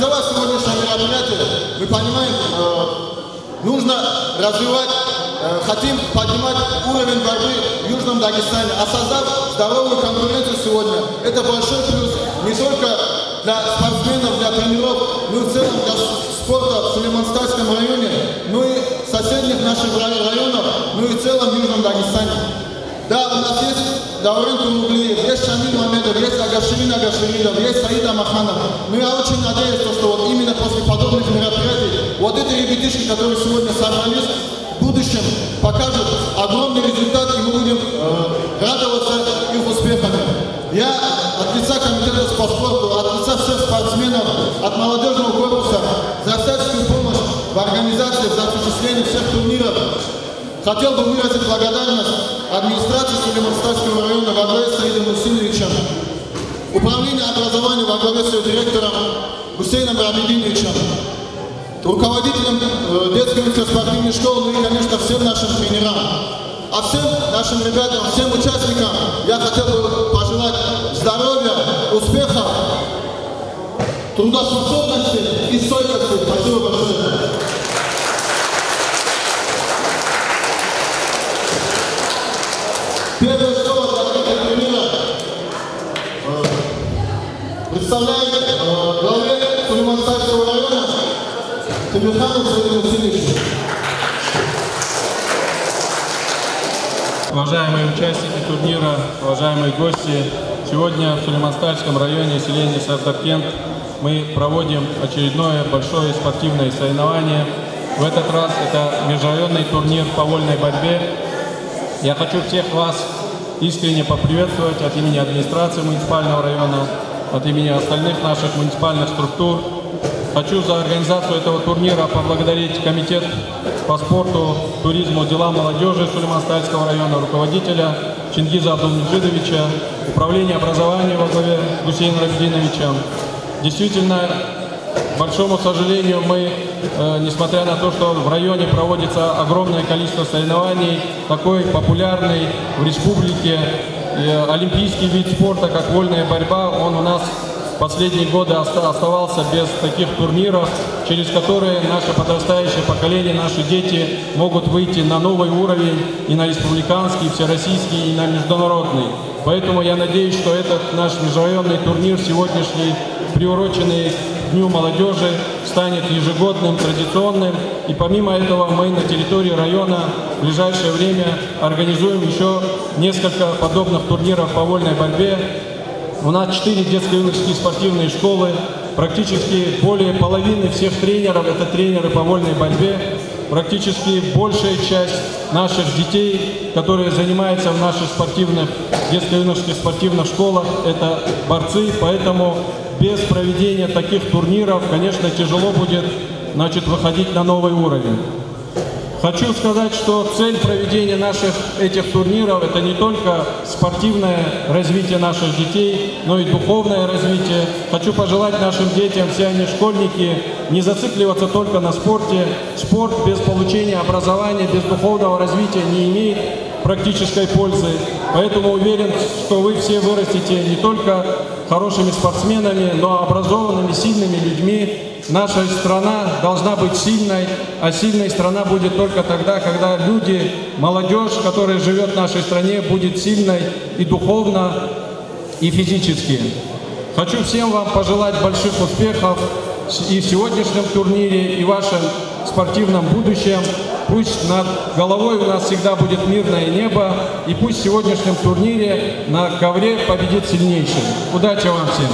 организовав сегодняшнее мероприятие, мы понимаем, нужно развивать, хотим поднимать уровень борьбы в Южном Дагестане. А создав здоровую конкуренцию сегодня, это большой плюс не только для спортсменов, для тренеров, но и в целом для спорта в Сулейман-Стальском районе, ну и соседних наших районов, ну и в целом в Южном Дагестане. Да, у нас есть Даурен Курмуглиев, есть Шамиль Мамедов, есть Агаширин Агаширинов, есть Саид Амаханов. Но я очень надеюсь, что вот именно после подобных мероприятий вот эти ребятишки, которые сегодня собрались, в будущем покажут огромный результат, и мы будем радоваться их успехами. Я от лица комитета по спорту, от лица всех спортсменов, от молодежного корпуса за всяческую помощь в организации, за осуществление всех турниров хотел бы выразить благодарность администрации Сулейман-Стальского района во главе с Саидом Мусиновичем, управление образования во главе с ее директором Гусейном Рабидиновичем, руководителям детской спортивной школы, ну и, конечно, всем нашим тренерам. А всем нашим ребятам, всем участникам я хотел бы пожелать здоровья, успехов, трудоспособности и стойкости. Спасибо большое. Первое слово для открытия турнира представляет главе Сулейман-Стальского района Тимирханов Саид Мусинович. Уважаемые участники турнира, уважаемые гости, сегодня в Сулейман-Стальском районе селения Сардаркент мы проводим очередное большое спортивное соревнование. В этот раз это межрайонный турнир по вольной борьбе. Я хочу всех вас искренне поприветствовать от имени администрации муниципального района, от имени остальных наших муниципальных структур. Хочу за организацию этого турнира поблагодарить комитет по спорту, туризму, делам молодежи Сулейман-Стальского района, руководителя Чингиза Абдулмеджидовича, управление образования во главе с Гусейном Рабидиновичем. Действительно, к большому сожалению, мы, несмотря на то, что в районе проводится огромное количество соревнований, такой популярный в республике олимпийский вид спорта, как вольная борьба, он у нас последние годы оставался без таких турниров, через которые наше подрастающее поколение, наши дети могут выйти на новый уровень и на республиканский, и всероссийский, и на международный. Поэтому я надеюсь, что этот наш межрайонный турнир сегодняшний, приуроченный к Дню молодежи, станет ежегодным, традиционным. И помимо этого мы на территории района в ближайшее время организуем еще несколько подобных турниров по вольной борьбе. У нас 4 детско-юношеские спортивные школы, практически более половины всех тренеров – это тренеры по вольной борьбе. Практически большая часть наших детей, которые занимаются в наших спортивных, детско-юношеских спортивных школах, это борцы, поэтому без проведения таких турниров, конечно, тяжело будет, выходить на новый уровень. Хочу сказать, что цель проведения наших этих турниров – это не только спортивное развитие наших детей, но и духовное развитие. Хочу пожелать нашим детям, все они школьники, не зацикливаться только на спорте. Спорт без получения образования, без духовного развития не имеет практической пользы. Поэтому уверен, что вы все вырастете не только хорошими спортсменами, но и образованными, сильными людьми. Наша страна должна быть сильной, а сильной страна будет только тогда, когда люди, молодежь, которая живет в нашей стране, будет сильной и духовно, и физически. Хочу всем вам пожелать больших успехов и в сегодняшнем турнире, и в вашем спортивном будущем. Пусть над головой у нас всегда будет мирное небо, и пусть в сегодняшнем турнире на ковре победит сильнейший. Удачи вам всем!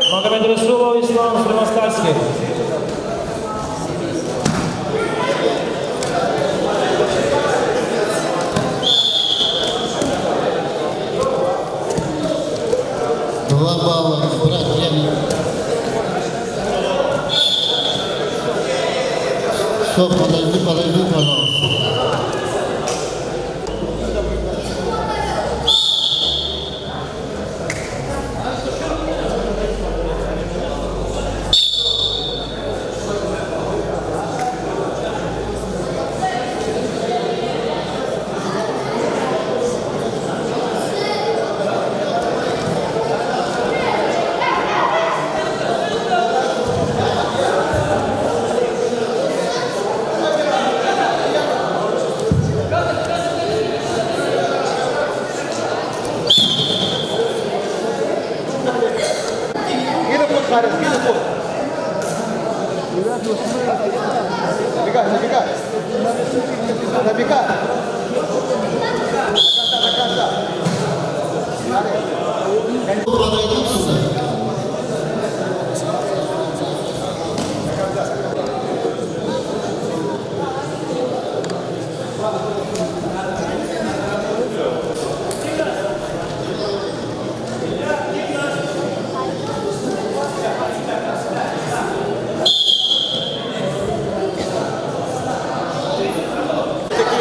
Магомед Расулов, Ислам Сулейман-Скальский. Два балла, брат, Все, подожди, пожалуйста.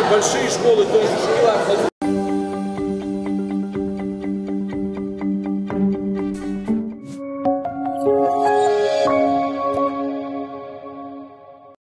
Большие школы тоже.